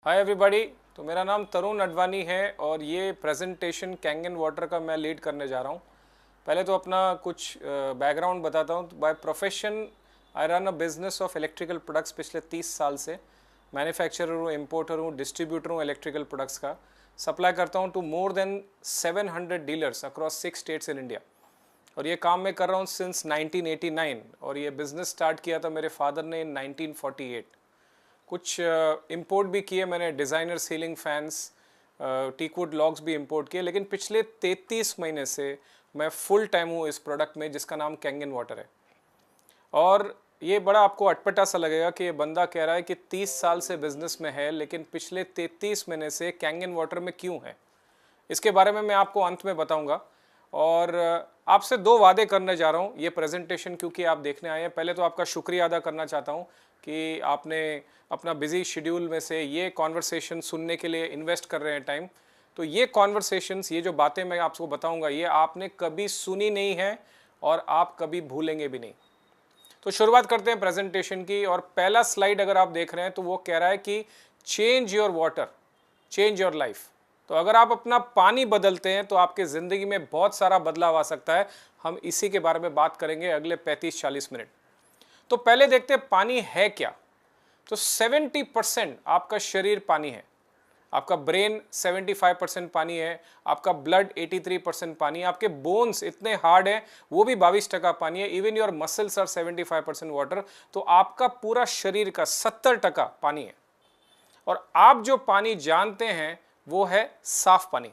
Hi everybody. तो मेरा नाम तरुण अडवाणी है और ये प्रेजेंटेशन कैंगन वाटर का मैं लीड करने जा रहा हूँ। पहले तो अपना कुछ बैकग्राउंड बताता हूँ। By profession I run a business of electrical products पिछले 30 साल से। मैन्युफैक्चरर हूँ, इम्पोर्टर हूँ, डिस्ट्रीब्यूटर हूँ इलेक्ट्रिकल प्रोडक्ट्स का। सप्लाई करता हूँ to more than 700 dealers across 6 states in India. और ये काम मैं कर रहा हूँ सिंस 1989 और ये बिज़नेस स्टार्ट किया था मेरे फादर ने इन 1948। कुछ इंपोर्ट भी किए मैंने, designer ceiling fans, teakwood logs भी इंपोर्ट किए, लेकिन पिछले 33 महीने से मैं फुल टाइम हूँ इस प्रोडक्ट में जिसका नाम कैंगन वाटर है। और ये बड़ा आपको अटपटा सा लगेगा कि ये बंदा कह रहा है कि 30 साल से बिजनेस में है, लेकिन पिछले 33 महीने से कैंगन वाटर में क्यों है, इसके बारे में मैं आपको अंत में बताऊंगा। और आपसे 2 वादे करने जा रहा हूँ ये प्रेजेंटेशन क्योंकि आप देखने आए हैं। पहले तो आपका शुक्रिया अदा करना चाहता हूँ कि आपने अपना बिजी शेड्यूल में से ये कॉन्वर्सेशन सुनने के लिए इन्वेस्ट कर रहे हैं टाइम। तो ये कॉन्वर्सेशंस, ये जो बातें मैं आपको बताऊंगा, ये आपने कभी सुनी नहीं है और आप कभी भूलेंगे भी नहीं। तो शुरुआत करते हैं प्रेजेंटेशन की। और पहला स्लाइड अगर आप देख रहे हैं तो वो कह रहा है कि change your water, change your life. तो अगर आप अपना पानी बदलते हैं तो आपके ज़िंदगी में बहुत सारा बदलाव आ सकता है। हम इसी के बारे में बात करेंगे अगले 35-40 मिनट। तो पहले देखते हैं पानी है क्या। तो 70% आपका शरीर पानी है। आपका ब्रेन 75% पानी है, आपका ब्लड 83% पानी है, आपके बोन्स इतने हार्ड हैं वो भी 22% पानी है, even your muscles are 75% water. तो आपका पूरा शरीर का 70% पानी है। और आप जो पानी जानते हैं वो है साफ पानी।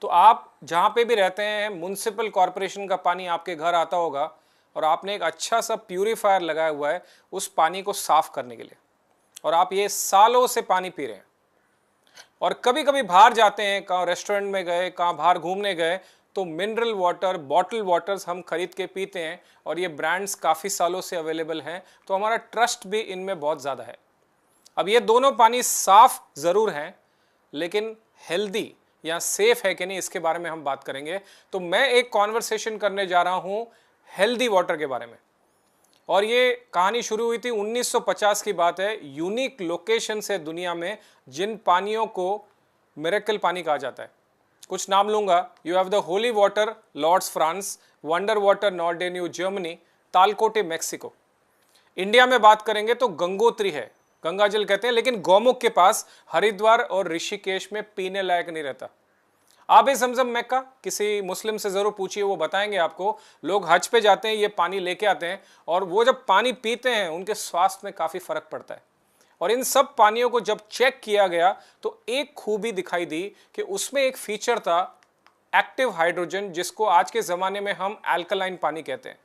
तो आप जहाँ पे भी रहते हैं, म्युनिसिपल कॉरपोरेशन का पानी आपके घर आता होगा और आपने एक अच्छा सा प्यूरीफायर लगाया हुआ है उस पानी को साफ करने के लिए, और आप ये सालों से पानी पी रहे हैं। और कभी कभी बाहर जाते हैं, कहाँ रेस्टोरेंट में गए, कहाँ बाहर घूमने गए, तो मिनरल वाटर, बॉटल वाटर्स हम खरीद के पीते हैं और ये ब्रांड्स काफ़ी सालों से अवेलेबल हैं, तो हमारा ट्रस्ट भी इनमें बहुत ज़्यादा है। अब ये दोनों पानी साफ ज़रूर हैं, लेकिन हेल्दी या सेफ है कि नहीं, इसके बारे में हम बात करेंगे। तो मैं एक कॉन्वर्सेशन करने जा रहा हूं हेल्दी वाटर के बारे में। और ये कहानी शुरू हुई थी 1950 की बात है। यूनिक लोकेशन से दुनिया में जिन पानियों को मिरेकल पानी कहा जाता है, कुछ नाम लूंगा। You have the holy water Lourdes France, wonder water Nordenau Germany, Tlacote Mexico. India में बात करेंगे तो गंगोत्री है, गंगा जल कहते हैं, लेकिन गौमुख के पास हरिद्वार और ऋषिकेश में पीने लायक नहीं रहता। आबे ज़मज़म मक्का, किसी मुस्लिम से ज़रूर पूछिए, वो बताएंगे आपको। लोग हज पे जाते हैं, ये पानी लेके आते हैं और वो जब पानी पीते हैं उनके स्वास्थ्य में काफ़ी फ़र्क पड़ता है। और इन सब पानियों को जब चेक किया गया तो एक खूबी दिखाई दी कि उसमें एक फीचर था एक्टिव हाइड्रोजन, जिसको आज के ज़माने में हम एल्कलाइन पानी कहते हैं।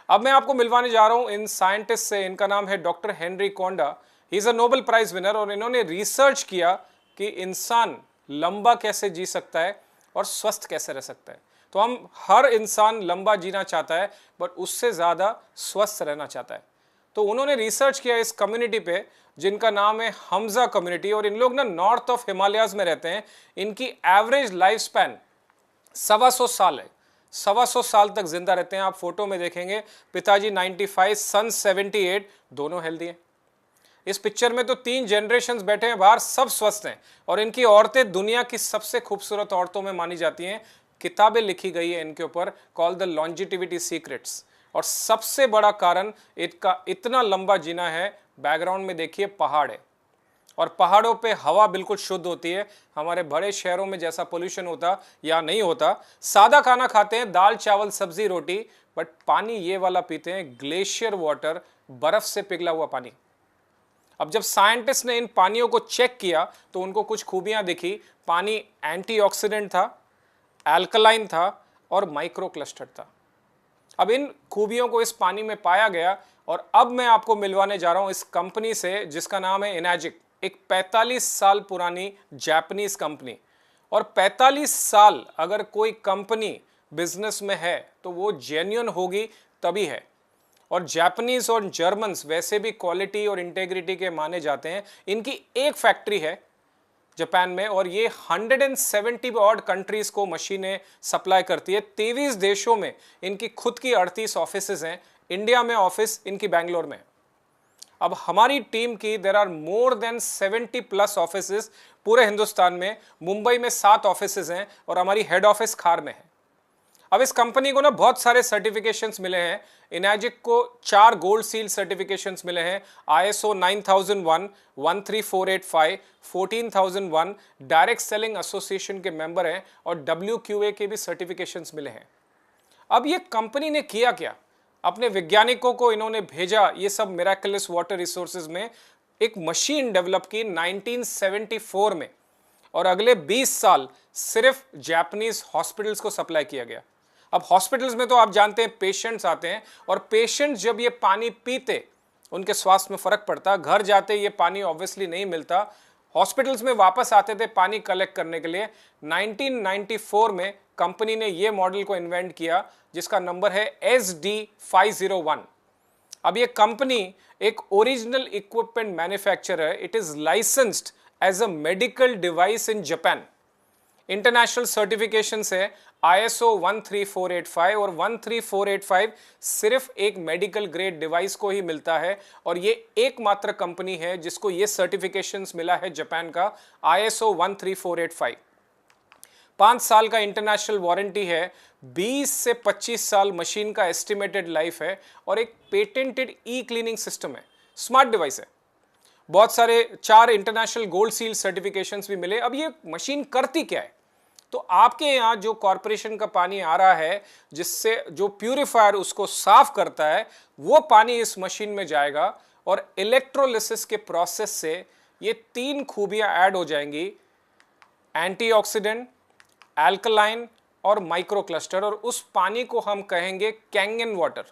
अब मैं आपको मिलवाने जा रहा हूं इन साइंटिस्ट से। इनका नाम है doctor Henry Konda. He is a Nobel prize winner और इन्होंने रिसर्च किया कि इंसान लंबा कैसे जी सकता है और स्वस्थ कैसे रह सकता है। तो हम हर इंसान लंबा जीना चाहता है, बट उससे ज़्यादा स्वस्थ रहना चाहता है। तो उन्होंने रिसर्च किया इस कम्युनिटी पे जिनका नाम है हमजा कम्युनिटी, और इन लोग ना नॉर्थ ऑफ हिमालयाज में रहते हैं। इनकी एवरेज लाइफ स्पैन 125 साल है। 125 साल तक जिंदा रहते हैं। आप फोटो में देखेंगे पिताजी 95, सन 78, दोनों हेल्दी हैं। इस पिक्चर में तो 3 जनरेशंस बैठे हैं बाहर, सब स्वस्थ हैं। और इनकी औरतें दुनिया की सबसे खूबसूरत औरतों में मानी जाती हैं। किताबें लिखी गई है इनके ऊपर, कॉल द लॉन्जिटिविटी सीक्रेट्स। और सबसे बड़ा कारण इनका इतना लंबा जीना है, बैकग्राउंड में देखिए पहाड़ है, और पहाड़ों पे हवा बिल्कुल शुद्ध होती है। हमारे बड़े शहरों में जैसा पोल्यूशन होता या नहीं होता। सादा खाना खाते हैं, दाल चावल सब्जी रोटी, बट पानी ये वाला पीते हैं, ग्लेशियर वाटर, बर्फ से पिघला हुआ पानी। अब जब साइंटिस्ट ने इन पानियों को चेक किया तो उनको कुछ खूबियां दिखी। पानी एंटीऑक्सीडेंट था, एल्कलाइन था और माइक्रो क्लस्टर्ड था। अब इन खूबियों को इस पानी में पाया गया। और अब मैं आपको मिलवाने जा रहा हूं इस कंपनी से जिसका नाम है एनर्जिक, एक 45 साल पुरानी जापानीज कंपनी। और 45 साल अगर कोई कंपनी बिजनेस में है तो वो जेन्युइन होगी तभी है। और जापानीज और जर्मन्स वैसे भी क्वालिटी और इंटेग्रिटी के माने जाते हैं। इनकी एक फैक्ट्री है जापान में और ये 170 ऑड कंट्रीज को मशीनें सप्लाई करती है। 23 देशों में इनकी खुद की 38 ऑफिसेज हैं। इंडिया में ऑफिस इनकी बैंगलोर में। अब हमारी टीम की there are more than 70+ offices पूरे हिंदुस्तान में। मुंबई में 7 ऑफिसेज हैं और हमारी हेड ऑफिस खार में है। अब इस कंपनी को ना बहुत सारे सर्टिफिकेशंस मिले हैं। इनैजिक को 4 गोल्ड सील सर्टिफिकेशंस मिले हैं, ISO 9001, 13485, 14001, डायरेक्ट सेलिंग एसोसिएशन के मेंबर हैं और WQA के भी सर्टिफिकेशंस मिले हैं। अब ये कंपनी ने किया क्या? अपने वैज्ञानिकों को इन्होंने भेजा ये सब मिराकुलस वाटर रिसोर्सेज में, एक मशीन डेवलप की 1974 में, और अगले 20 साल सिर्फ जापानीज हॉस्पिटल्स को सप्लाई किया गया। अब हॉस्पिटल्स में तो आप जानते हैं पेशेंट्स आते हैं और पेशेंट्स जब ये पानी पीते उनके स्वास्थ्य में फर्क पड़ता। घर जाते ये पानी ऑब्वियसली नहीं मिलता, हॉस्पिटल्स में वापस आते थे पानी कलेक्ट करने के लिए। 1994 में कंपनी ने ये मॉडल को इन्वेंट किया जिसका नंबर है SD501। अब ये कंपनी एक ओरिजिनल इक्विपमेंट मैन्युफैक्चरर है। It is licensed as a medical device in Japan. International certification है ISO 13485 और 13485 सिर्फ एक मेडिकल ग्रेड डिवाइस को ही मिलता है और ये एकमात्र कंपनी है जिसको ये सर्टिफिकेशंस मिला है जापान का, ISO 13485। 5 साल का इंटरनेशनल वारंटी है, 20 से 25 साल मशीन का एस्टिमेटेड लाइफ है और एक पेटेंटेड ई क्लीनिंग सिस्टम है। स्मार्ट डिवाइस है। बहुत सारे 4 इंटरनेशनल गोल्ड सील सर्टिफिकेशंस भी मिले। अब ये मशीन करती क्या है? तो आपके यहाँ जो कॉरपोरेशन का पानी आ रहा है, जिससे जो प्यूरिफायर उसको साफ करता है, वो पानी इस मशीन में जाएगा और इलेक्ट्रोलिसिस के प्रोसेस से ये 3 खूबियां ऐड हो जाएंगी, एंटीऑक्सीडेंट, एल्कलाइन और माइक्रो क्लस्टर, और उस पानी को हम कहेंगे कैंगन वाटर।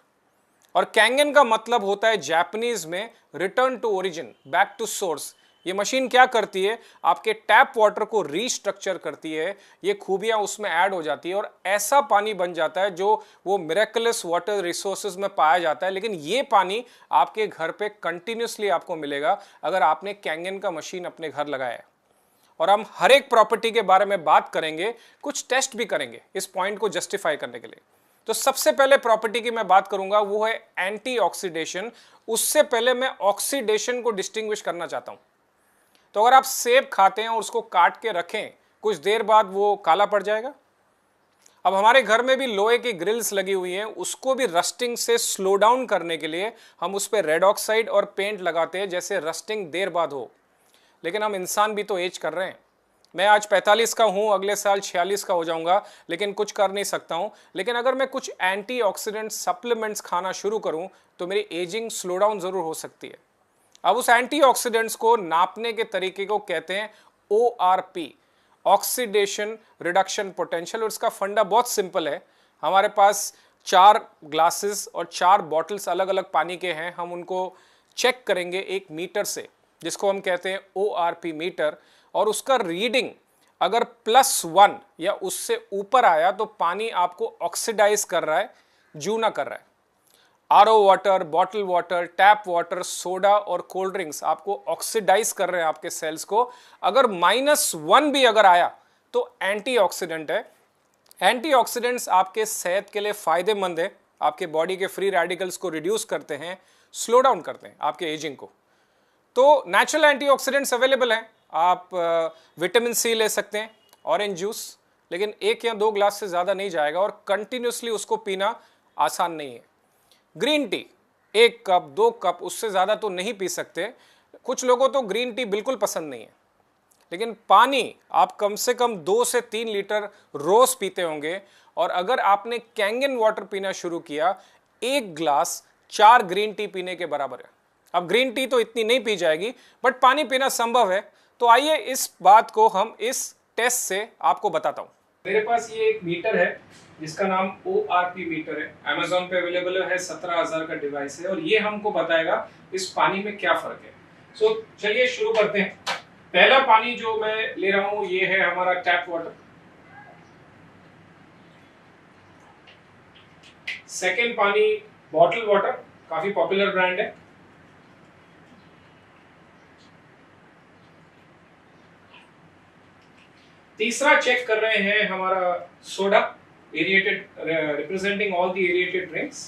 और कैंगन का मतलब होता है जापानीज में return to origin, back to source. ये मशीन क्या करती है? आपके टैप वाटर को रीस्ट्रक्चर करती है, ये खूबियां उसमें ऐड हो जाती है और ऐसा पानी बन जाता है जो वो मिरेकुलस वाटर रिसोर्सेज में पाया जाता है। लेकिन ये पानी आपके घर पे कंटिन्यूसली आपको मिलेगा अगर आपने कैंगन का मशीन अपने घर लगाया है। और हम हर एक प्रॉपर्टी के बारे में बात करेंगे, कुछ टेस्ट भी करेंगे इस पॉइंट को जस्टिफाई करने के लिए। तो सबसे पहले प्रॉपर्टी की मैं बात करूंगा वो है एंटीऑक्सीडेशन। उससे पहले मैं ऑक्सीडेशन को डिस्टिंग्विश करना चाहता हूं। तो अगर आप सेब खाते हैं और उसको काट के रखें, कुछ देर बाद वो काला पड़ जाएगा। अब हमारे घर में भी लोहे की ग्रिल्स लगी हुई हैं, उसको भी रस्टिंग से स्लो डाउन करने के लिए हम उस पर रेड ऑक्साइड और पेंट लगाते हैं जैसे रस्टिंग देर बाद हो। लेकिन हम इंसान भी तो एज कर रहे हैं। मैं आज 45 का हूं, अगले साल 46 का हो जाऊंगा, लेकिन कुछ कर नहीं सकता हूं। लेकिन अगर मैं कुछ एंटीऑक्सीडेंट सप्लीमेंट्स खाना शुरू करूं तो मेरी एजिंग स्लो डाउन जरूर हो सकती है। अब उस एंटीऑक्सीडेंट्स को नापने के तरीके को कहते हैं ORP, ऑक्सीडेशन रिडक्शन पोटेंशियल। और इसका फंडा बहुत सिंपल है। हमारे पास 4 ग्लासेस और 4 बॉटल्स अलग अलग पानी के हैं। हम उनको चेक करेंगे एक मीटर से, जिसको हम कहते हैं ORP मीटर, और उसका रीडिंग अगर +1 या उससे ऊपर आया तो पानी आपको ऑक्सीडाइज कर रहा है, जूना कर रहा है। RO water, bottle water, tap water, soda और कोल्ड ड्रिंक्स आपको ऑक्सीडाइज कर रहे हैं आपके सेल्स को। अगर -1 भी अगर आया तो एंटीऑक्सीडेंट है। एंटीऑक्सीडेंट्स आपके सेहत के लिए फायदेमंद है, आपके बॉडी के फ्री रेडिकल्स को रिड्यूस करते हैं, स्लो डाउन करते हैं आपके एजिंग को। तो नेचुरल एंटीऑक्सीडेंट्स अवेलेबल हैं। आप विटामिन C ले सकते हैं, ऑरेंज जूस, लेकिन 1 या 2 ग्लास से ज़्यादा नहीं जाएगा और कंटिन्यूसली उसको पीना आसान नहीं है। ग्रीन टी 1 कप 2 कप, उससे ज़्यादा तो नहीं पी सकते। कुछ लोगों तो ग्रीन टी बिल्कुल पसंद नहीं है। लेकिन पानी आप कम से कम 2 से 3 लीटर रोज़ पीते होंगे। और अगर आपने कैंगन वाटर पीना शुरू किया, 1 ग्लास 4 ग्रीन टी पीने के बराबर है। अब ग्रीन टी तो इतनी नहीं पी जाएगी, बट पानी पीना संभव है। तो आइए इस बात को हम इस टेस्ट से आपको बताता हूं। मेरे पास ये एक मीटर है जिसका नाम ORP मीटर है। Amazon पे अवेलेबल है, 17,000 का डिवाइस है और ये हमको बताएगा इस पानी में क्या फर्क है। सो चलिए शुरू करते हैं। पहला पानी जो मैं ले रहा हूं ये है हमारा टैप वाटर। सेकेंड पानी बॉटल वाटर, काफी पॉपुलर ब्रांड है। तीसरा चेक कर रहे हैं हमारा soda, aerated, representing all the aerated drinks.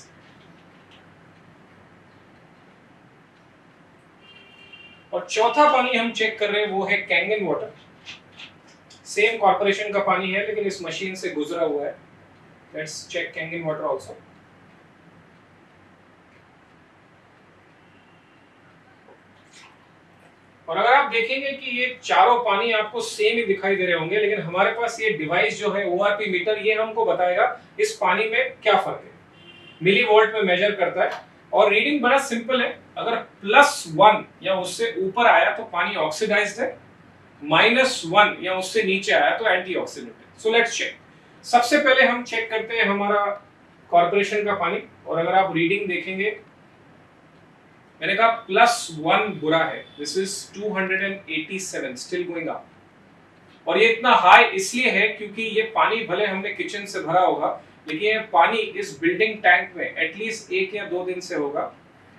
और चौथा पानी हम चेक कर रहे हैं वो है कैंगन वाटर। सेम कॉर्पोरेशन का पानी है लेकिन इस मशीन से गुजरा हुआ है। Let's check Kangen water also. और अगर आप देखेंगे कि ये चारों पानी आपको सेम ही दिखाई दे रहे होंगे, लेकिन हमारे पास ये डिवाइस जो है ORP मीटर, ये हमको बताएगा इस पानी में क्या फर्क है। मिली वोल्ट में मेजर करता है और रीडिंग बड़ा सिंपल है। अगर +1 या उससे ऊपर आया तो पानी ऑक्सीडाइज्ड है, -1 या उससे नीचे आया तो एंटीऑक्सीडेंट है। So let's check. सबसे पहले हम चेक करते हैं हमारा कॉर्पोरेशन का पानी, और अगर आप रीडिंग देखेंगे, मैंने कहा +1 बुरा है। This is 287 still going up. और ये इतना हाई इसलिए है क्योंकि ये पानी भले हमने किचन से भरा होगा, लेकिन ये पानी इस बिल्डिंग टैंक में एटलीस्ट 1 या 2 दिन से होगा।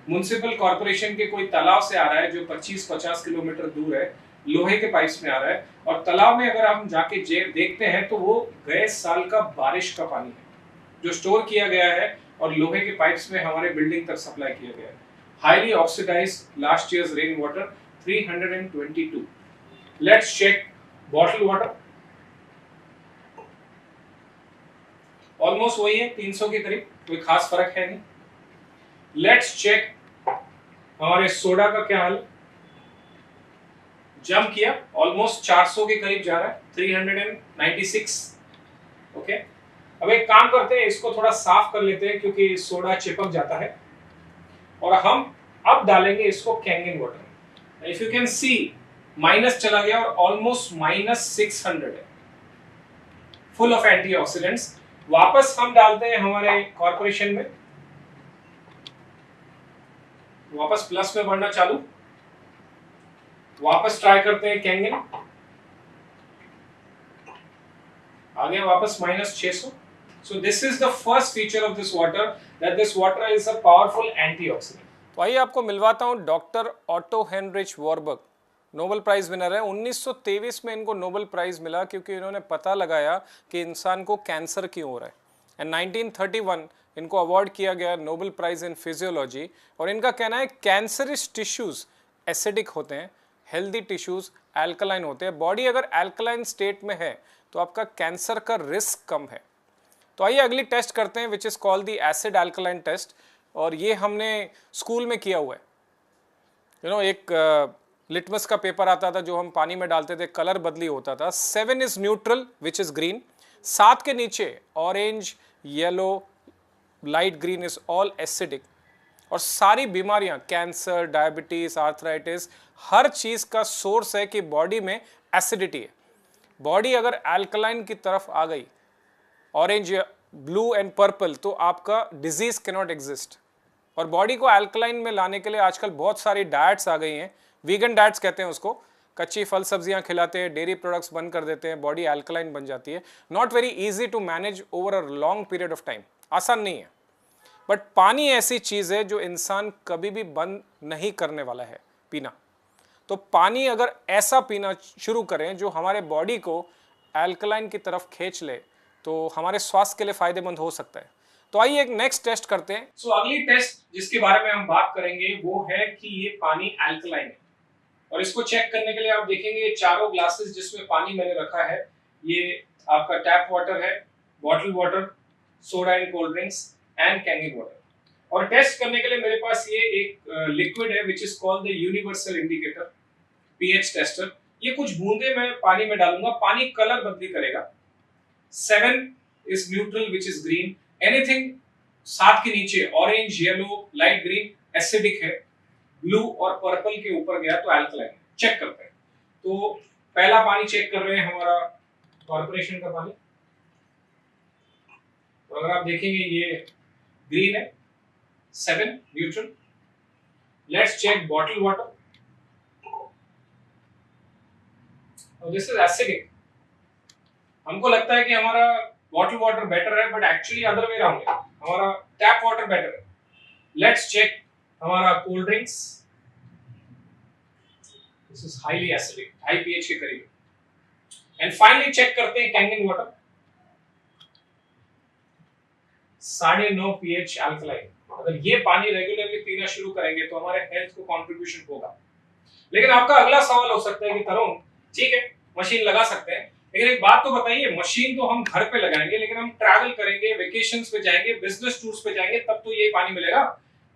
म्युनिसिपल कॉर्पोरेशन के कोई तालाब से आ रहा है जो 25-50 किलोमीटर दूर है, लोहे के पाइप्स में आ रहा है। और तालाब में अगर हम जाके देखते हैं तो वो गए साल का बारिश का पानी है जो स्टोर किया गया है और लोहे के पाइप्स में हमारे बिल्डिंग तक सप्लाई किया गया है। Highly oxidised last years rain water 322। Let's check bottle water. Almost वही है, 300 के करीब, कोई खास फर्क है नहीं। लेट्स चेक हमारे सोडा का क्या हाल। जंप किया, ऑलमोस्ट 400 के करीब जा रहा है, 396। ओके, अब एक काम करते हैं, इसको थोड़ा साफ कर लेते हैं क्योंकि सोडा चिपक जाता है। और हम अब डालेंगे इसको Kangen water. If you can see minus चला गया और ऑलमोस्ट -600 है, फुल ऑफ एंटीऑक्सीडेंट्स। वापस हम डालते हैं हमारे कॉर्पोरेशन में, वापस प्लस में बढ़ना चालू। वापस ट्राई करते हैं कैंगन, आ गया वापस -600। So this is the first feature of this water, that this water is a powerful antioxidant. तो आइए आपको मिलवाता हूँ doctor Otto Heinrich Warburg, Nobel prize winner है। 1923 में इनको नोबेल प्राइज मिला क्योंकि इन्होंने पता लगाया कि इंसान को कैंसर क्यों हो रहा है। एंड 1931 इनको अवार्ड किया गया नोबेल प्राइज इन फिजियोलॉजी। और इनका कहना है कैंसरस टिश्यूज एसिडिक होते हैं, हेल्दी टिश्यूज एल्कलाइन होते हैं। बॉडी अगर एल्कलाइन स्टेट में है तो आपका कैंसर का रिस्क कम है। तो आइए अगली टेस्ट करते हैं, which is called the acid alkaline test. और ये हमने स्कूल में किया हुआ है। एक लिटमस का पेपर आता था जो हम पानी में डालते थे, कलर बदली होता था। 7 is neutral which is green, 7 के नीचे orange, yellow, light green is all acidic. और सारी बीमारियां, कैंसर, डायबिटीज, आर्थराइटिस, हर चीज का सोर्स है कि बॉडी में एसिडिटी है। बॉडी अगर एल्कलाइन की तरफ आ गई, ऑरेंज, ब्लू एंड पर्पल, तो आपका डिजीज कैन नॉट एग्जिस्ट। और बॉडी को एल्कलाइन में लाने के लिए आजकल बहुत सारी डाइट्स आ गई हैं, वीगन डाइट्स कहते हैं उसको। कच्ची फल सब्जियां खिलाते हैं, डेयरी प्रोडक्ट्स बंद कर देते हैं, बॉडी एल्कलाइन बन जाती है। Not very easy to manage over a long period of time, आसान नहीं है। बट पानी ऐसी चीज है जो इंसान कभी भी बंद नहीं करने वाला है पीना। तो पानी अगर ऐसा पीना शुरू करें जो हमारे बॉडी को एल्कलाइन की तरफ खींच ले, तो हमारे स्वास्थ्य के लिए फायदेमंद हो सकता है। तो आइए एक नेक्स्ट टेस्ट करते हैं। अगली टेस्ट जिसके बारे में हम बात करेंगे वो है कि ये पानी एल्कलाइन है। और इसको चेक करने के लिए आप देखेंगे चारों ग्लासेस जिसमें पानी मैंने रखा है, ये आपका टैप वाटर है, bottle water, soda and cold drinks and Kangen water. और टेस्ट करने के लिए मेरे पास ये एक लिक्विड है विच is called the universal indicator, pH tester. ये कुछ बूंदे मैं पानी में डालूंगा, पानी कलर बदली करेगा। 7 is neutral which is green, anything 7 के नीचे orange, yellow, light green acidic है, ब्लू और पर्पल के ऊपर गया तो एल्कलाइन। चेक करते हैं। तो पहला पानी चेक कर रहे हैं हमारा कॉर्पोरेशन का पानी, और अगर आप देखेंगे ये ग्रीन है, 7 neutral. Let's check bottle water, और दिस इज एसिडिक। हमको लगता है कि हमारा बॉटल वाटर बेटर है, but actually other way round है, हमारा टैप वाटर बेटर है। लेट्स चेक हमारा cold drinks, this is highly acidic, high pH के करीब। एंड फाइनली चेक करते हैं कैंगन वाटर, 9.5 पीएच एल्कलाइन। अगर ये पानी रेगुलरली पीना शुरू करेंगे तो हमारे हेल्थ को कंट्रीब्यूशन होगा। लेकिन आपका अगला सवाल हो सकता है कि तरुण ठीक है मशीन लगा सकते हैं, लेकिन एक बात तो बताइए, मशीन तो हम घर पे लगाएंगे लेकिन हम ट्रैवल करेंगे, वेकेशंस पे जाएंगे, बिजनेस टूर्स पे जाएंगे, तब तो ये पानी मिलेगा।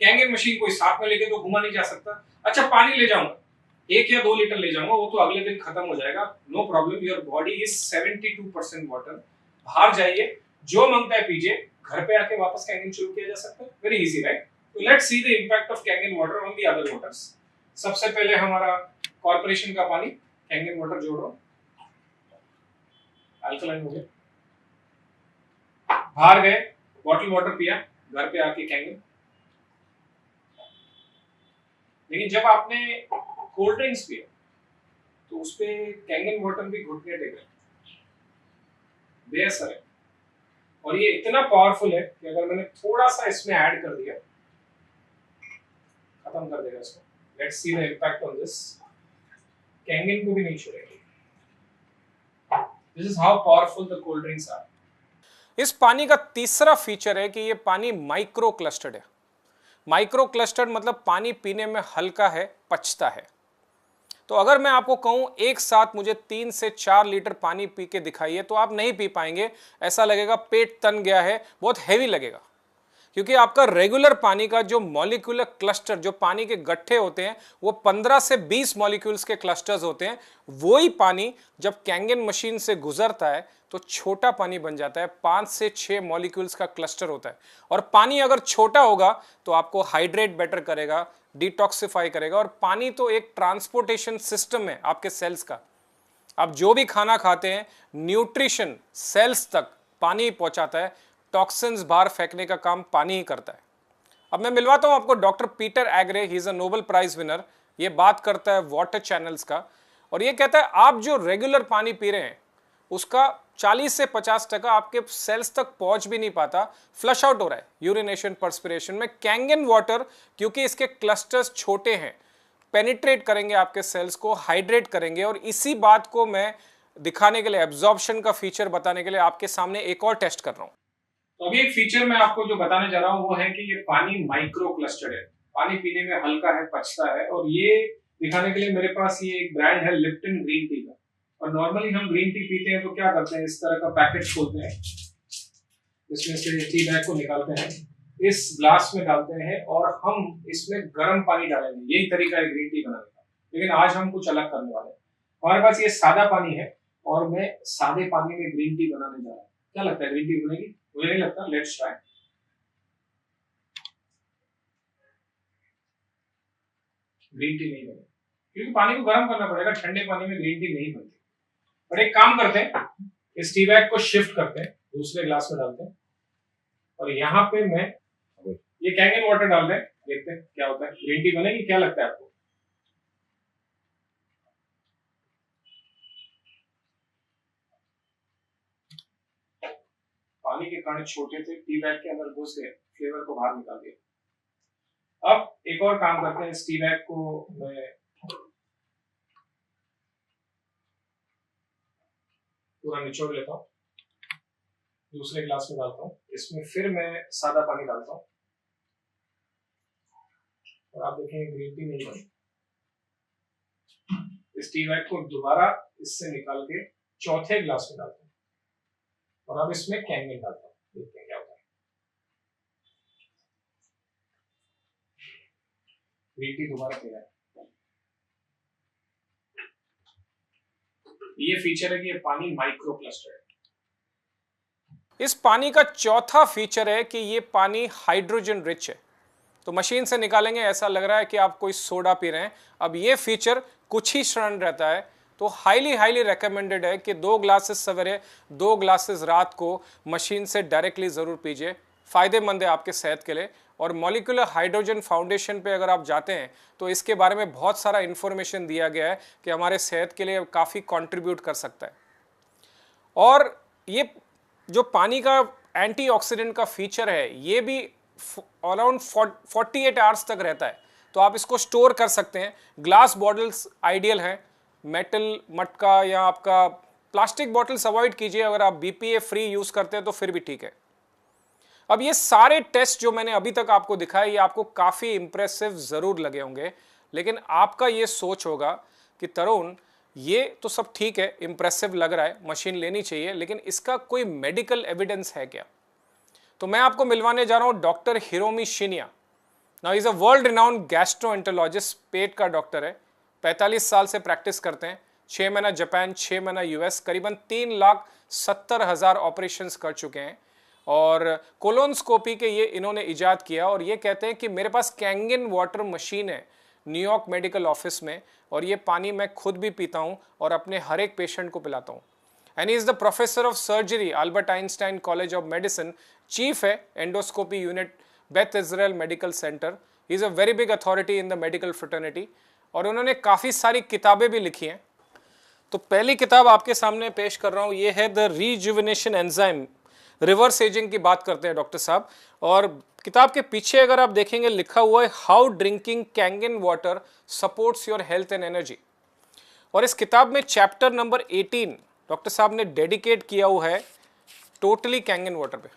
कैंगन मशीन कोई साथ में लेके तो घुमा नहीं जा सकता। अच्छा पानी ले जाऊंगा, 1 या 2 लीटर ले जाऊंगा, वो तो अगले दिन खत्म हो जाएगा। No problem, your body is 72% water. बाहर जाइए, जो मांगता है पीजिए, घर पे आके वापस कैंगन शुरू किया जा सकता है। Very easy right. तो let's see the impact of Kangen water on the other waters. सबसे पहले हमारा कॉर्पोरेशन का पानी कैंगन वाटर जोड़ रहा हूं, अल्कलाइन हो गया। बाहर गए, बॉटल वाटर पिया, घर पे आके कैंगन। लेकिन जब आपने कोल्ड ड्रिंक्स पिया तो उसपे कैंगन वाटर भी घुटने टेक रहे, बेअसर है। और ये इतना पावरफुल है कि अगर मैंने थोड़ा सा इसमें ऐड कर दिया, खत्म कर देगा इसको। Let's see the impact on this. Kangen को भी नहीं छोड़ेगी। This is how powerful the cold drinks are. इस पानी का तीसरा फीचर है कि ये पानी माइक्रो क्लस्टर्ड है। माइक्रो क्लस्टर्ड मतलब पानी पीने में हल्का है, पचता है। तो अगर मैं आपको कहूं एक साथ मुझे 3 से 4 लीटर पानी पी के दिखाइए तो आप नहीं पी पाएंगे, ऐसा लगेगा पेट तन गया है, बहुत हैवी लगेगा। क्योंकि आपका रेगुलर पानी का जो मॉलिक्यूलर क्लस्टर, जो पानी के गट्ठे होते हैं, वो 15 से 20 मॉलिक्यूल्स के क्लस्टर्स होते हैं। वही पानी जब कैंगन मशीन से गुजरता है तो छोटा पानी बन जाता है, 5 से 6 मॉलिक्यूल्स का क्लस्टर होता है। और पानी अगर छोटा होगा तो आपको हाइड्रेट बेटर करेगा, डिटॉक्सिफाई करेगा। और पानी तो एक ट्रांसपोर्टेशन सिस्टम है आपके सेल्स का। आप जो भी खाना खाते हैं, न्यूट्रिशन सेल्स तक पानी पहुंचाता है, टॉक्सिन्स बाहर फेंकने का काम पानी ही करता है। अब मैं मिलवाता हूं आपको doctor Peter Agre, he is a Nobel prize winner. ये बात करता है वाटर चैनल्स का, और ये कहता है आप जो रेगुलर पानी पी रहे हैं उसका 40 से 50% आपके सेल्स तक पहुंच भी नहीं पाता, फ्लश आउट हो रहा है यूरिनेशन, पर्सपिरेशन में। कैंगन वाटर क्योंकि इसके क्लस्टर्स छोटे हैं, पेनिट्रेट करेंगे आपके सेल्स को, हाइड्रेट करेंगे। और इसी बात को मैं दिखाने के लिए, एब्जॉर्प्शन का फीचर बताने के लिए आपके सामने एक और टेस्ट कर रहा हूं। तो अभी एक फीचर मैं आपको जो बताने जा रहा हूं वो है कि ये पानी माइक्रो क्लस्टर्ड है, पानी पीने में हल्का है, पचता है। और ये दिखाने के लिए मेरे पास ये एक ब्रांड है लिप्टन ग्रीन टी का। और नॉर्मली हम ग्रीन टी पीते हैं तो क्या करते हैं, इस तरह का पैकेट खोलते हैं, इसमें से टी बैग को निकालते हैं, इस ग्लास में डालते हैं और हम इसमें गर्म पानी डालेंगे। यही तरीका है ग्रीन टी बनाने का। लेकिन आज हम कुछ अलग करने वाले हैं। हमारे पास ये सादा पानी है और मैं सादे पानी में ग्रीन टी बनाने जा रहा हूँ। क्या लगता है, ग्रीन टी बनेगी? मुझे नहीं लगता। Let's try. ग्रीन टी नहीं बनेगी क्योंकि पानी को गर्म करना पड़ेगा, ठंडे पानी में ग्रीन टी नहीं बनती। पर एक काम करते हैं, इस टी बैग को शिफ्ट करते हैं, दूसरे ग्लास में डालते हैं और यहाँ पे मैं ये कैंगन वाटर डाल रहे हैं, देखते हैं क्या होता है। ग्रीन टी बनेगी? क्या लगता है आपको? पानी के कण छोटे थे, टी बैग के अंदर घुस गए, फ्लेवर को बाहर निकाल दिया। अब एक और काम करते हैं, इस टी बैग को मैं पूरा निचोड़ लेता हूँ, दूसरे ग्लास में डालता हूँ, इसमें फिर मैं सादा पानी डालता हूँ और आप देखेंगे ग्रीन टी नहीं बनी। इस टी बैग को दोबारा इससे निकाल के चौथे ग्लास में डालता हूँ और अब इसमें कैंगन डालता हूँ, देखते हैं क्या होता है। ग्रीन टी दोबारा पी रहा है। ये फीचर है कि ये पानी माइक्रो क्लस्टर है। इस पानी का चौथा फीचर है कि ये पानी हाइड्रोजन रिच है। तो मशीन से निकालेंगे ऐसा लग रहा है कि आप कोई सोडा पी रहे हैं। अब ये फीचर कुछ ही क्षण रहता है, तो हाईली रेकमेंडेड है कि 2 ग्लासेस सवेरे, 2 ग्लासेस रात को मशीन से डायरेक्टली ज़रूर पीजिए। फ़ायदेमंद है आपके सेहत के लिए। और मॉलिक्यूलर हाइड्रोजन फाउंडेशन पे अगर आप जाते हैं तो इसके बारे में बहुत सारा इन्फॉर्मेशन दिया गया है कि हमारे सेहत के लिए काफ़ी कंट्रीब्यूट कर सकता है। और ये जो पानी का एंटीऑक्सीडेंट का फीचर है, ये भी अराउंड 48 आवर्स तक रहता है, तो आप इसको स्टोर कर सकते हैं। ग्लास बॉटल्स आइडियल हैं, मेटल, मटका या आपका प्लास्टिक बॉटल्स अवॉइड कीजिए। अगर आप BPA फ्री यूज़ करते हैं तो फिर भी ठीक है। अब ये सारे टेस्ट जो मैंने अभी तक आपको दिखाए, ये आपको काफ़ी इंप्रेसिव ज़रूर लगे होंगे, लेकिन आपका ये सोच होगा कि तरुण ये तो सब ठीक है, इंप्रेसिव लग रहा है, मशीन लेनी चाहिए, लेकिन इसका कोई मेडिकल एविडेंस है क्या? तो मैं आपको मिलवाने जा रहा हूं doctor Hiromi Shinya. Now is a world renowned gastroenterologist, पेट का डॉक्टर है, 45 साल से प्रैक्टिस करते हैं, 6 महीना जापान, 6 महीना यूएस, करीबन 3,70,000 ऑपरेशंस कर चुके हैं और कोलोनस्कोपी के ये इन्होंने इजाद किया और ये कहते हैं कि मेरे पास कैंगन वाटर मशीन है न्यूयॉर्क मेडिकल ऑफिस में और ये पानी मैं खुद भी पीता हूँ और अपने हर एक पेशेंट को पिलाता हूँ। And he is the professor of surgery, Albert Einstein College of Medicine, chief है endoscopy unit, Beth Israel Medical Center. He is a very big authority in the medical fraternity और उन्होंने काफ़ी सारी किताबें भी लिखी हैं। तो पहली किताब आपके सामने पेश कर रहा हूँ, ये है द रीजुविनेशन एंजाइम, रिवर्स एजिंग की बात करते हैं डॉक्टर साहब। और किताब के पीछे अगर आप देखेंगे लिखा हुआ है how drinking Kangen water supports your health and energy. और इस किताब में चैप्टर नंबर 18 डॉक्टर साहब ने डेडिकेट किया हुआ है टोटली कैंगन वाटर पे।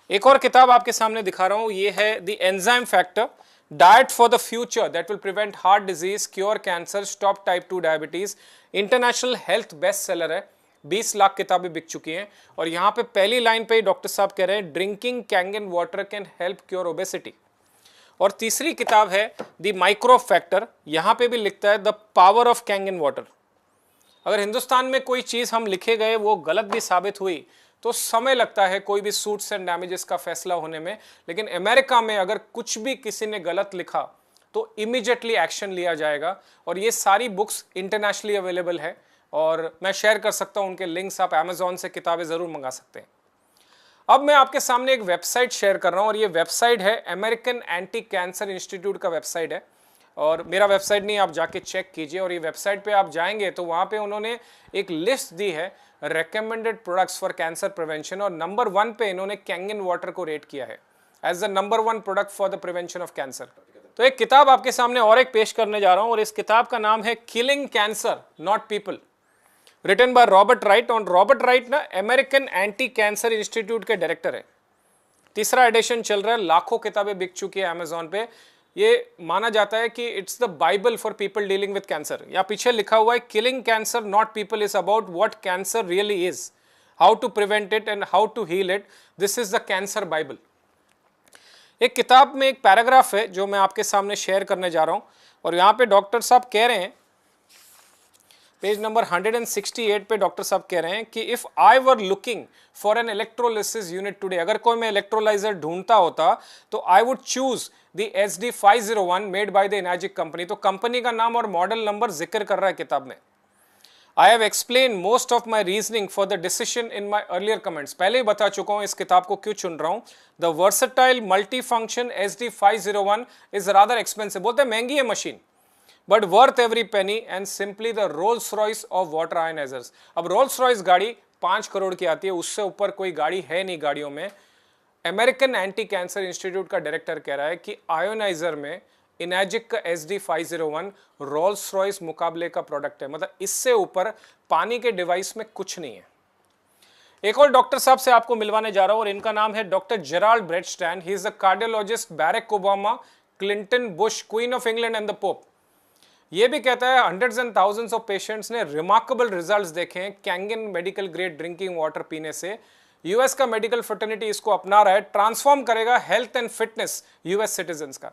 एक और किताब आपके सामने दिखा रहा हूं, ये है the enzyme factor, diet for the future that will prevent heart disease, cure cancer, stop type 2 diabetes. International health best seller है, 20 लाख किताबें बिक चुकी हैं। और यहाँ पे पहली लाइन पे डॉक्टर साहब कह रहे हैं drinking Kangen water can help cure obesity. और तीसरी किताब है द माइक्रो फैक्टर, यहाँ पे भी लिखता है the power of Kangen water. अगर हिंदुस्तान में कोई चीज़ हम लिखे गए वो गलत भी साबित हुई तो समय लगता है कोई भी सूट्स एंड डैमेजेस का फैसला होने में, लेकिन अमेरिका में अगर कुछ भी किसी ने गलत लिखा तो इमीडिएटली एक्शन लिया जाएगा। और ये सारी बुक्स इंटरनेशनली अवेलेबल है और मैं शेयर कर सकता हूं उनके लिंक्स, आप अमेजोन से किताबें ज़रूर मंगा सकते हैं। अब मैं आपके सामने एक वेबसाइट शेयर कर रहा हूं और ये वेबसाइट है अमेरिकन एंटी कैंसर इंस्टीट्यूट का वेबसाइट है और मेरा वेबसाइट नहीं, आप जाके चेक कीजिए। और ये वेबसाइट पे आप जाएंगे तो वहाँ पे उन्होंने एक लिस्ट दी है recommended products for cancer prevention और नंबर 1 पे इन्होंने कैंगन वाटर को रेट किया है as the number 1 product for the prevention of cancer. तो एक किताब आपके सामने और एक पेश करने जा रहा हूँ और इस किताब का नाम है killing cancer not people, written by Robert Wright. और रॉबर्ट राइट ना अमेरिकन एंटी कैंसर इंस्टीट्यूट के डायरेक्टर है। तीसरा एडिशन चल रहा है, लाखों किताबें बिक चुकी है अमेजोन पे। ये माना जाता है कि it's the Bible for people dealing with cancer. यहाँ पीछे लिखा हुआ है killing cancer not people is about what cancer really is, how to prevent it and how to heal it. This is the cancer Bible. एक किताब में एक paragraph है जो मैं आपके सामने शेयर करने जा रहा हूँ और यहाँ पे डॉक्टर साहब कह रहे हैं, पेज नंबर 168 पे डॉक्टर साहब कह रहे हैं कि if I were looking for an electrolysis unit today, अगर कोई मैं इलेक्ट्रोलाइजर ढूंढता होता तो I would choose the SD501 made by the Enagic company. तो कंपनी का नाम और मॉडल नंबर जिक्र कर रहा है किताब में। I have explain most of my reasoning for the decision in my earlier comments, पहले ही बता चुका हूं इस किताब को क्यों चुन रहा हूं। The versatile multi function SD501 is rather expensive, बोलते हैं महंगी है मशीन, but worth every penny and simply the Rolls Royce of water ionisers. अब रोल्स रॉयस गाड़ी 5 करोड़ की आती है, उससे ऊपर कोई गाड़ी है नहीं गाड़ियों में। अमेरिकन एंटी कैंसर इंस्टीट्यूट का डायरेक्टर कह रहा है कि आयोनाइजर में इनर्जिक का SD501 रोल्स रॉयस मुकाबले का प्रोडक्ट है, मतलब इससे ऊपर पानी के डिवाइस में कुछ नहीं है। एक और डॉक्टर साहब से आपको मिलवाने जा रहा हूं और इनका नाम है doctor Gerald Bradstand. He is the cardiologist, Barack Obama, Clinton, Bush, Queen of England and the Pope. ये भी कहता है hundreds and thousands of patients ने रिमार्केबल रिजल्ट्स देखे हैं Kangen medical grade drinking water पीने से। यूएस का मेडिकल फ्रेटर्निटी इसको अपना रहा है, ट्रांसफॉर्म करेगा health and fitness US citizens का।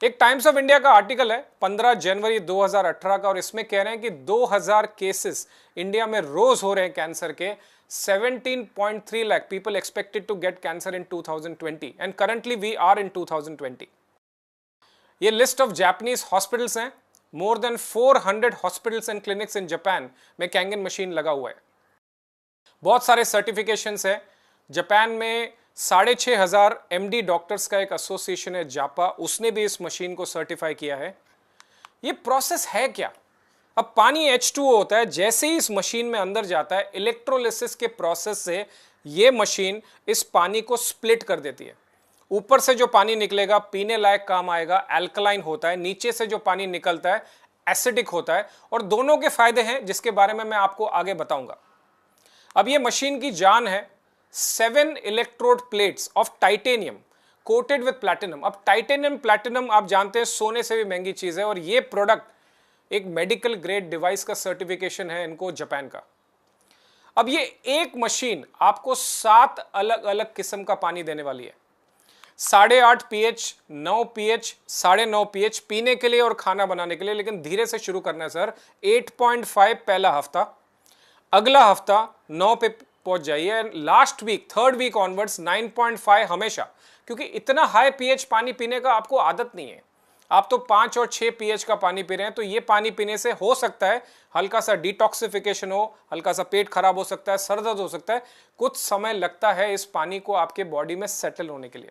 एक टाइम्स ऑफ इंडिया का आर्टिकल है 15 जनवरी 2018 का और इसमें कह रहे हैं कि 2000 केसेस इंडिया में रोज हो रहे हैं कैंसर के। 17.3 lakh people expected to get cancer in 2020 and currently we are in 2020। ये लिस्ट ऑफ जापानीज हॉस्पिटल्स हैं। More than 400 hospitals and clinics in Japan में कैंगन मशीन लगा हुआ है। बहुत सारे सर्टिफिकेशंस है। जापान में 6,500 MD डॉक्टर्स का एक एसोसिएशन है जापा, उसने भी इस मशीन को सर्टिफाई किया है। ये प्रोसेस है क्या? अब पानी H2O होता है, जैसे ही इस मशीन में अंदर जाता है इलेक्ट्रोलिसिस के प्रोसेस से ये मशीन इस पानी को स्प्लिट कर देती है। ऊपर से जो पानी निकलेगा पीने लायक काम आएगा, अल्कलाइन होता है। नीचे से जो पानी निकलता है एसिडिक होता है। और दोनों के फायदे हैं जिसके बारे में मैं आपको आगे बताऊंगा। अब ये मशीन की जान है 7 electrode plates of titanium coated with platinum. अब टाइटेनियम प्लैटिनम आप जानते हैं सोने से भी महंगी चीज है, और ये प्रोडक्ट एक मेडिकल ग्रेड डिवाइस का सर्टिफिकेशन है इनको जापान का। अब ये एक मशीन आपको 7 अलग अलग किस्म का पानी देने वाली है, 8.5 pH, 9 pH, 9.5 pH पीने के लिए और खाना बनाने के लिए। लेकिन धीरे से शुरू करना है सर। 8.5 पहला हफ्ता, अगला हफ्ता 9 पे पहुंच जाइए, last week 3rd week onwards 9.5 हमेशा, क्योंकि इतना हाई pH पानी पीने का आपको आदत नहीं है। आप तो 5 और 6 pH का पानी पी रहे हैं, तो ये पानी पीने से हो सकता है हल्का सा डिटॉक्सिफिकेशन हो, हल्का सा पेट खराब हो सकता है, सर दर्द हो सकता है, कुछ समय लगता है इस पानी को आपके बॉडी में सेटल होने के लिए।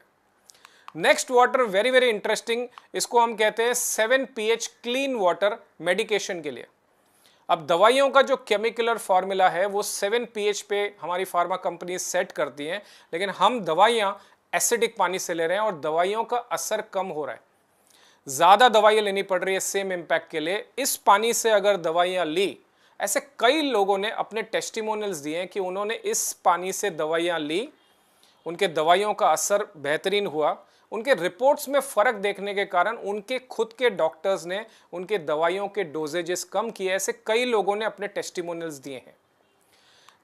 Next water very very interesting, इसको हम कहते हैं 7 pH क्लीन वाटर मेडिकेशन के लिए। अब दवाइयों का जो केमिकल फॉर्मूला है वो 7 pH पे हमारी फार्मा कंपनी सेट करती हैं, लेकिन हम दवाइयां एसिडिक पानी से ले रहे हैं और दवाइयों का असर कम हो रहा है, ज्यादा दवाइयां लेनी पड़ रही है सेम इंपैक्ट के लिए। इस पानी से अगर दवाइयां ली, ऐसे कई लोगों ने अपने टेस्टिमोनियल्स दिए हैं कि उन्होंने इस पानी से दवाइयां ली, उनके दवाइयों का असर बेहतरीन हुआ, उनके रिपोर्ट्स में फर्क देखने के कारण उनके खुद के डॉक्टर्स ने उनके दवाइयों के डोजेजेस कम किए। ऐसे कई लोगों ने अपने टेस्टिमोनियल्स दिए हैं।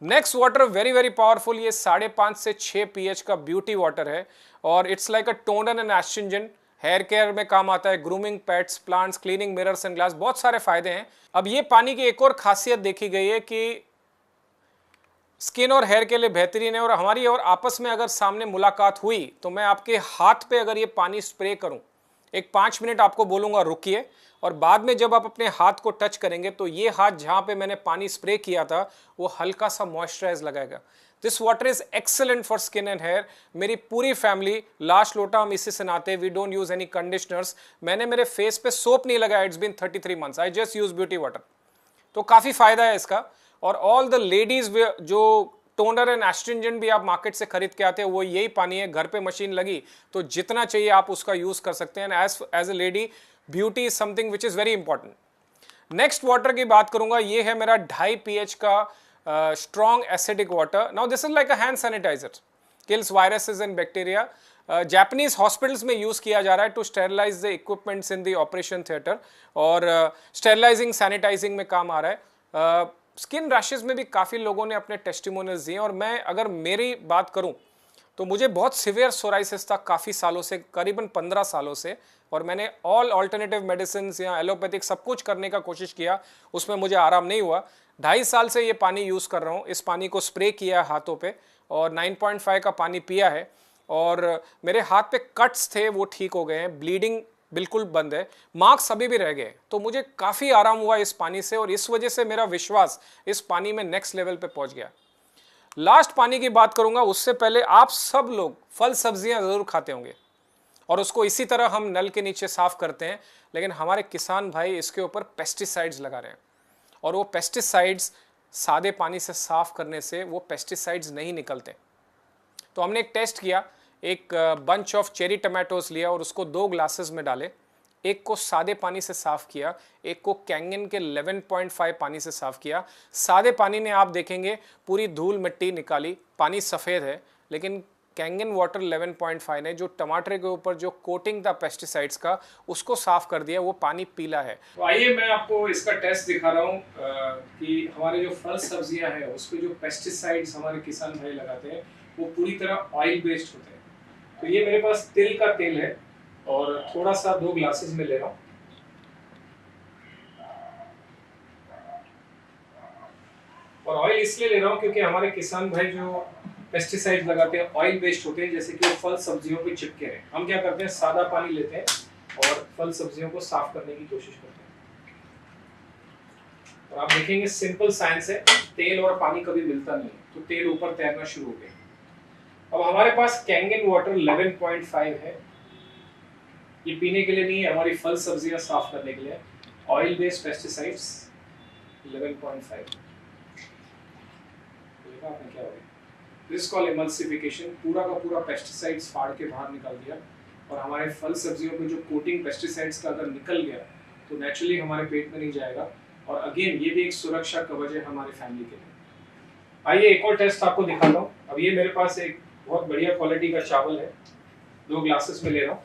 Next water very very powerful, ये 5.5 से 6 pH का ब्यूटी वाटर है, और it's like a toner and astringent, hair care में काम आता है, grooming pets, plants, cleaning mirrors and glass, बहुत सारे फायदे हैं। अब ये पानी की एक और खासियत देखी गई है कि स्किन और हेयर के लिए बेहतरीन है, और हमारी और आपस में अगर सामने मुलाकात हुई तो मैं आपके हाथ पे अगर ये पानी स्प्रे करूं, एक 5 मिनट आपको बोलूंगा रुकिए, और बाद में जब आप अपने हाथ को टच करेंगे तो ये हाथ जहां पे मैंने पानी स्प्रे किया था वो हल्का सा मॉइस्चराइज लगाएगा। This water is excellent for skin and hair. मेरी पूरी फैमिली, लास्ट लोटा हम इसी से नहाते, we don't use any conditioners. मैंने मेरे फेस पे सोप नहीं लगाया, it's been 33 months, I just use beauty water. तो काफी फायदा है इसका। और ऑल द लेडीज जो टोनर एंड एस्ट्रिंजेंट भी आप मार्केट से खरीद के आते हैं वो यही पानी है, घर पे मशीन लगी तो जितना चाहिए आप उसका यूज कर सकते हैं। As a lady beauty is something which is very important. Next water की बात करूंगा, ये है मेरा 2.5 pH का strong acidic water. Now this is like a hand sanitiser, kills viruses and bacteria. Japanese hospitals में यूज किया जा रहा है to sterilise the equipments in the operation theatre, और स्टेरलाइजिंग सैनिटाइजिंग में काम आ रहा है। स्किन रैशेस में भी काफ़ी लोगों ने अपने टेस्टिमोनियल्स दिए, और मैं अगर मेरी बात करूं तो मुझे बहुत सिवियर सोराइसिस था काफ़ी सालों से, करीबन 15 सालों से, और मैंने ऑल ऑल्टरनेटिव मेडिसिन या एलोपैथिक सब कुछ करने का कोशिश किया, उसमें मुझे आराम नहीं हुआ। 2.5 साल से ये पानी यूज़ कर रहा हूँ। इस पानी को स्प्रे किया है हाथों पे, और 9.5 का पानी पिया है, और मेरे हाथ पे कट्स थे वो ठीक हो गए हैं, ब्लीडिंग बिल्कुल बंद है, मार्क्स अभी भी रह गए। तो मुझे काफ़ी आराम हुआ इस पानी से, और इस वजह से मेरा विश्वास इस पानी में नेक्स्ट लेवल पे पहुंच गया। लास्ट पानी की बात करूंगा, उससे पहले आप सब लोग फल सब्जियां ज़रूर खाते होंगे, और उसको इसी तरह हम नल के नीचे साफ करते हैं, लेकिन हमारे किसान भाई इसके ऊपर पेस्टिसाइड्स लगा रहे हैं, और वो पेस्टिसाइड्स सादे पानी से साफ करने से वो पेस्टिसाइड्स नहीं निकलते। तो हमने एक टेस्ट किया, एक बंच ऑफ चेरी टमाटोज लिया और उसको 2 ग्लासेस में डाले, एक को सादे पानी से साफ किया, एक को कैंगन के 11.5 पानी से साफ किया। सादे पानी ने आप देखेंगे पूरी धूल मिट्टी निकाली, पानी सफ़ेद है, लेकिन कैंगन वाटर 11.5 ने जो टमाटर के ऊपर जो कोटिंग था पेस्टिसाइड्स का उसको साफ कर दिया, वो पानी पीला है। तो आइए मैं आपको इसका टेस्ट दिखा रहा हूँ कि हमारे जो फल सब्जियां हैं उस पर जो पेस्टिसाइड्स हमारे किसान भाई लगाते हैं वो पूरी तरह ऑयल बेस्ड होते हैं। तो ये मेरे पास तिल का तेल है, और थोड़ा सा 2 ग्लासेस में ले रहा हूँ। और ऑयल इसलिए ले रहा हूँ क्योंकि हमारे किसान भाई जो पेस्टिसाइड लगाते हैं ऑयल बेस्ड होते हैं, जैसे कि वो फल सब्जियों पे चिपके हैं। हम क्या करते हैं, सादा पानी लेते हैं और फल सब्जियों को साफ करने की कोशिश करते हैं। और आप देखेंगे सिंपल साइंस है, तेल और पानी कभी मिलता नहीं, तो तेल ऊपर तैरना शुरू हो गया। अब हमारे पास कैंगन वाटर 11.5 है, ये पीने के लिए नहीं है, हमारी फल सब्जियां साफ करने के लिए। ऑयल बेस्ड पेस्टिसाइड्स 11.5, देखा आपने क्या हो गया। दिस कॉल इमल्सिफिकेशन, पूरा का पूरा पेस्टिसाइड्स फाड़ के बाहर निकाल दिया, और हमारे फल सब्जियों में जो कोटिंग पेस्टिसाइड्स का अगर निकल गया तो नेचुरली हमारे पेट में नहीं जाएगा, और अगेन ये भी एक सुरक्षा कवच है हमारी फैमिली के लिए। आइए एक और टेस्ट आपको दिखाता हूँ। अब ये मेरे पास एक बहुत बढ़िया क्वालिटी का चावल है, 2 ग्लासेस में ले रहा हूँ।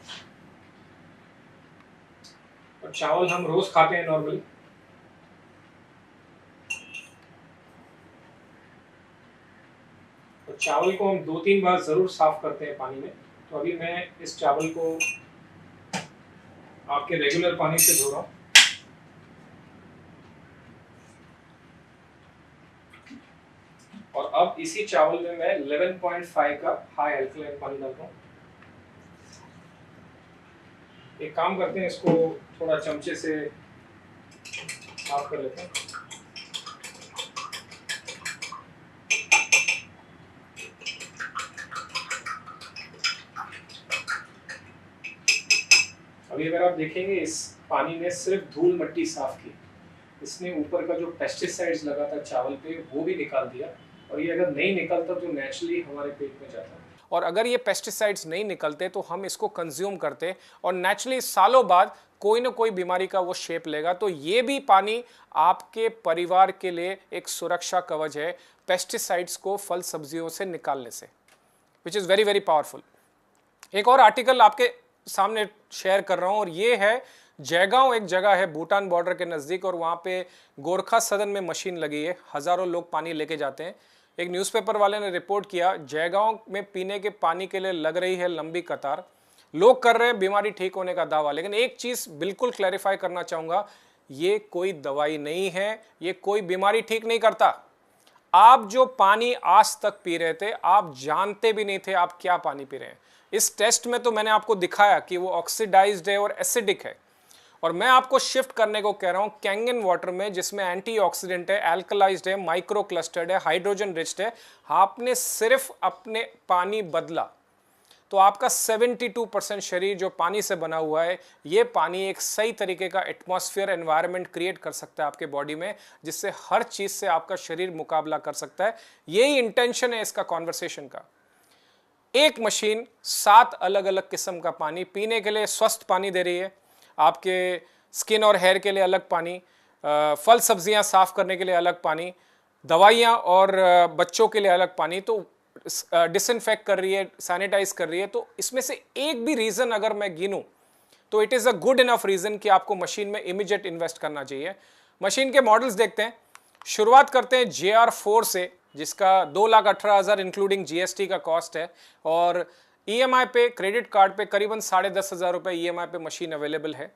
और चावल हम रोज खाते हैं नॉर्मली। और चावल को हम 2-3 बार जरूर साफ करते हैं पानी में। तो अभी मैं इस चावल को आपके रेगुलर पानी से धो रहा हूँ। और अब इसी चावल में मैं 11.5 का हाई अल्कलाइन पानी डाल रहा हूँ। एक काम करते हैं, इसको थोड़ा चमचे से साफ कर लेते हैं। अभी अगर आप देखेंगे इस पानी ने सिर्फ धूल मिट्टी साफ की, इसने ऊपर का जो पेस्टिसाइड्स लगा था चावल पे वो भी निकाल दिया। और ये अगर नहीं निकलता तो नेचुरली हमारे पेट में जाता। और अगर ये पेस्टिसाइड्स नहीं निकलते तो हम इसको कंज्यूम करते और नेचुरली सालों बाद कोई ना कोई बीमारी का वो शेप लेगा। तो ये भी पानी आपके परिवार के लिए एक सुरक्षा कवच है पेस्टिसाइड्स को फल सब्जियों से निकालने से, which is very very powerful. एक और आर्टिकल आपके सामने शेयर कर रहा हूं, और ये है जयगांव एक जगह है भूटान बॉर्डर के नज़दीक, और वहाँ पे गोरखा सदन में मशीन लगी है, हज़ारों लोग पानी लेके जाते हैं। एक न्यूज़पेपर वाले ने रिपोर्ट किया जयगांव में पीने के पानी के लिए लग रही है लंबी कतार, लोग कर रहे हैं बीमारी ठीक होने का दावा। लेकिन एक चीज़ बिल्कुल क्लैरिफाई करना चाहूँगा, ये कोई दवाई नहीं है, ये कोई बीमारी ठीक नहीं करता। आप जो पानी आज तक पी रहे थे, आप जानते भी नहीं थे आप क्या पानी पी रहे हैं। इस टेस्ट में तो मैंने आपको दिखाया कि वो ऑक्सीडाइज्ड है और एसिडिक है, और मैं आपको शिफ्ट करने को कह रहा हूं कैंगन वाटर में, जिसमें एंटीऑक्सीडेंट है, अल्कलाइज्ड है, माइक्रो क्लस्टर्ड है, हाइड्रोजन रिच्ड है। आपने सिर्फ अपने पानी बदला तो आपका 72% शरीर जो पानी से बना हुआ है, ये पानी एक सही तरीके का एटमॉस्फेयर एनवायरनमेंट क्रिएट कर सकता है आपके बॉडी में, जिससे हर चीज से आपका शरीर मुकाबला कर सकता है। यही इंटेंशन है इसका कॉन्वर्सेशन का। एक मशीन 7 अलग अलग किस्म का पानी पीने के लिए स्वस्थ पानी दे रही है, आपके स्किन और हेयर के लिए अलग पानी, फल सब्जियां साफ करने के लिए अलग पानी, दवाइयां और बच्चों के लिए अलग पानी, तो डिसइंफेक्ट कर रही है, सैनिटाइज कर रही है। तो इसमें से एक भी रीजन अगर मैं गिनूं तो it is a good enough reason कि आपको मशीन में इमीडिएट इन्वेस्ट करना चाहिए। मशीन के मॉडल्स देखते हैं। शुरुआत करते हैं JR4 से, जिसका 2,18,000 इंक्लूडिंग GST का कॉस्ट है, और EMI पे, क्रेडिट कार्ड पे करीबन 10,500 रुपये EMI पे मशीन अवेलेबल है।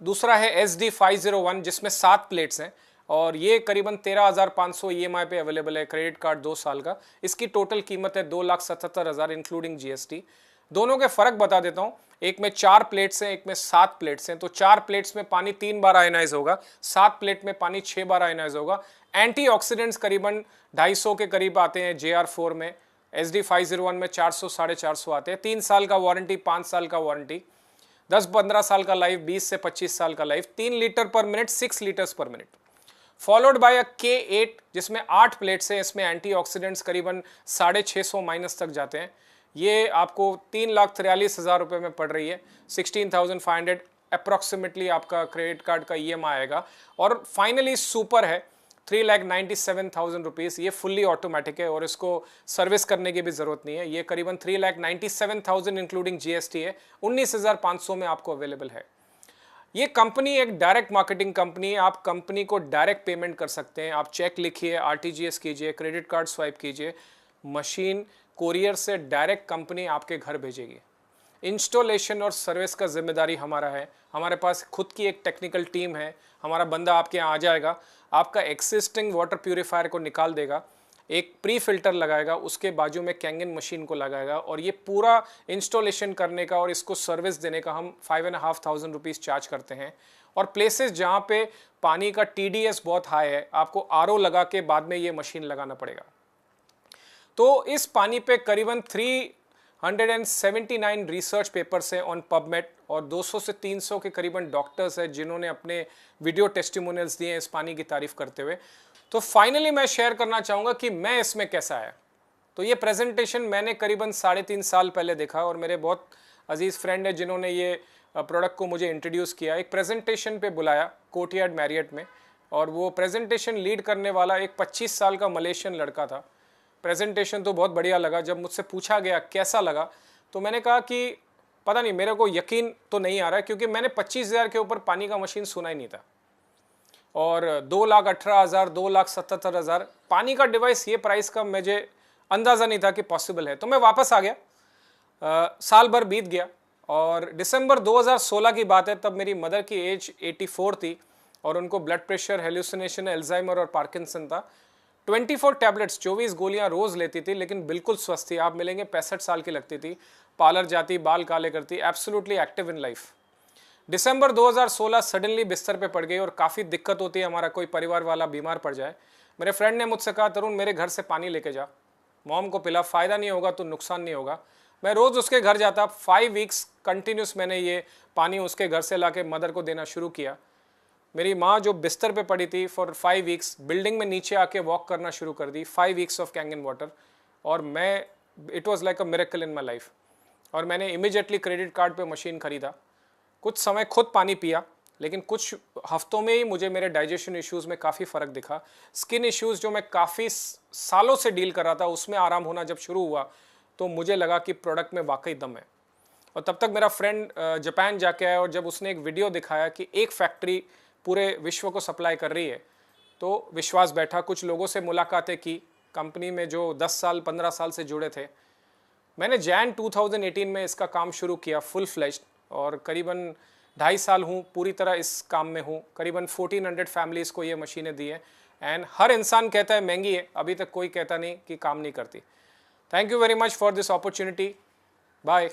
दूसरा है SD501 जिसमें 7 प्लेट्स हैं, और ये करीबन 13,500 EMI पे अवेलेबल है, क्रेडिट कार्ड 2 साल का। इसकी टोटल कीमत है 2,77,000 इंक्लूडिंग GST। दोनों के फ़र्क बता देता हूँ, एक में 4 प्लेट्स हैं, एक में 7 प्लेट्स हैं। तो 4 प्लेट्स में पानी 3 बार आयनाइज होगा, 7 प्लेट में पानी 6 बार आयनाइज होगा। एंटीऑक्सीडेंट्स करीबन 250 के करीब आते हैं JR4 में, SD501 में 400-450 आते हैं। 3 साल का वारंटी, 5 साल का वारंटी, 10-15 साल का लाइफ, 20 से 25 साल का लाइफ, 3 लीटर पर मिनट, 6 लीटर्स पर minute. Followed by a K8 जिसमें 8 प्लेट्स हैं, इसमें एंटीऑक्सीडेंट्स करीबन 650 माइनस तक जाते हैं। ये आपको 3,43,000 रुपये में पड़ रही है, 16,500 अप्रॉक्सीमेटली आपका क्रेडिट कार्ड का EMI आएगा। और फाइनली सुपर है 3,97,000 रुपीज़, ये फुल्ली ऑटोमेटिक है और इसको सर्विस करने की भी ज़रूरत नहीं है। ये करीबन 3,97,000 इंक्लूडिंग GST है, 19,500 में आपको अवेलेबल है। ये कंपनी एक डायरेक्ट मार्केटिंग कंपनी है, आप कंपनी को डायरेक्ट पेमेंट कर सकते हैं। आप चेक लिखिए, RTGS कीजिए, क्रेडिट कार्ड स्वाइप कीजिए, मशीन कोरियर से डायरेक्ट कंपनी आपके घर भेजेगी। इंस्टॉलेशन और सर्विस का जिम्मेदारी हमारा है, हमारे पास खुद की एक टेक्निकल टीम है। हमारा बंदा आपके यहाँ आ जाएगा, आपका एक्सिस्टिंग वाटर प्यूरीफायर को निकाल देगा, एक प्री फिल्टर लगाएगा, उसके बाजू में कैंगन मशीन को लगाएगा, और ये पूरा इंस्टॉलेशन करने का और इसको सर्विस देने का हम 5,500 रुपीज़ चार्ज करते हैं। और प्लेसेस जहाँ पे पानी का TDS बहुत हाई है, आपको RO लगा के बाद में ये मशीन लगाना पड़ेगा। तो इस पानी पे करीबन 379 रिसर्च पेपर्स हैं ऑन पबमेड, और 200 से 300 के करीबन डॉक्टर्स हैं जिन्होंने अपने वीडियो टेस्टिमोनियल्स दिए हैं इस पानी की तारीफ करते हुए। तो फाइनली मैं शेयर करना चाहूँगा कि मैं इसमें कैसा आया। तो ये प्रेजेंटेशन मैंने करीबन 3.5 साल पहले देखा, और मेरे बहुत अजीज़ फ्रेंड है जिन्होंने ये प्रोडक्ट को मुझे इंट्रोड्यूस किया। एक प्रेजेंटेशन पे बुलाया कोर्टयार्ड मैरियट में, और वो प्रेजेंटेशन लीड करने वाला एक 25 साल का मलेशियन लड़का था। प्रेजेंटेशन तो बहुत बढ़िया लगा। जब मुझसे पूछा गया कैसा लगा, तो मैंने कहा कि पता नहीं, मेरे को यकीन तो नहीं आ रहा है, क्योंकि मैंने 25,000 के ऊपर पानी का मशीन सुना ही नहीं था। और 2,18,000, 2,77,000 पानी का डिवाइस, ये प्राइस का मुझे अंदाज़ा नहीं था कि पॉसिबल है। तो मैं वापस आ गया। साल भर बीत गया और दिसंबर 2016 की बात है, तब मेरी मदर की एज 84 थी और उनको ब्लड प्रेशर, हेलुसिनेशन, एल्जाइमर और पार्किंसन था। 24 टैबलेट्स, 24 गोलियां रोज लेती थी, लेकिन बिल्कुल स्वस्थ थी। आप मिलेंगे 65 साल की लगती थी, पार्लर जाती, बाल काले करती, absolutely active in life. December 2016 suddenly बिस्तर पे पड़ गई और काफ़ी दिक्कत होती है, हमारा कोई परिवार वाला बीमार पड़ जाए। मेरे फ्रेंड ने मुझसे कहा, तरुण मेरे घर से पानी लेके जा, मॉम को पिला, फ़ायदा नहीं होगा तो नुकसान नहीं होगा। मैं रोज़ उसके घर जाता, 5 वीक्स कंटिन्यूस मैंने ये पानी उसके घर से लाके मदर को देना शुरू किया। मेरी माँ जो बिस्तर पे पड़ी थी फॉर 5 वीक्स, बिल्डिंग में नीचे आके वॉक करना शुरू कर दी, 5 वीक्स ऑफ कैंगन वाटर। और मैं, it was like a miracle in my life. और मैंने इमीडिएटली क्रेडिट कार्ड पे मशीन खरीदा, कुछ समय खुद पानी पिया, लेकिन कुछ हफ्तों में ही मुझे मेरे डाइजेशन इश्यूज़ में काफ़ी फ़र्क दिखा। स्किन इश्यूज़ जो मैं काफ़ी सालों से डील कर रहा था, उसमें आराम होना जब शुरू हुआ, तो मुझे लगा कि प्रोडक्ट में वाकई दम है। और तब तक मेरा फ्रेंड जापान जाके आया और जब उसने एक वीडियो दिखाया कि एक फैक्ट्री पूरे विश्व को सप्लाई कर रही है, तो विश्वास बैठा। कुछ लोगों से मुलाकातें की, कंपनी में जो 10 साल 15 साल से जुड़े थे। मैंने जैन 2018 में इसका काम शुरू किया फुल फ्लेश्ड, और करीबन 2.5 साल हूँ पूरी तरह इस काम में हूँ। करीबन 1400 फैमिलीज़ को ये मशीनें दी हैं एंड हर इंसान कहता है महंगी है, अभी तक कोई कहता नहीं कि काम नहीं करती। Thank you very much for this opportunity. Bye.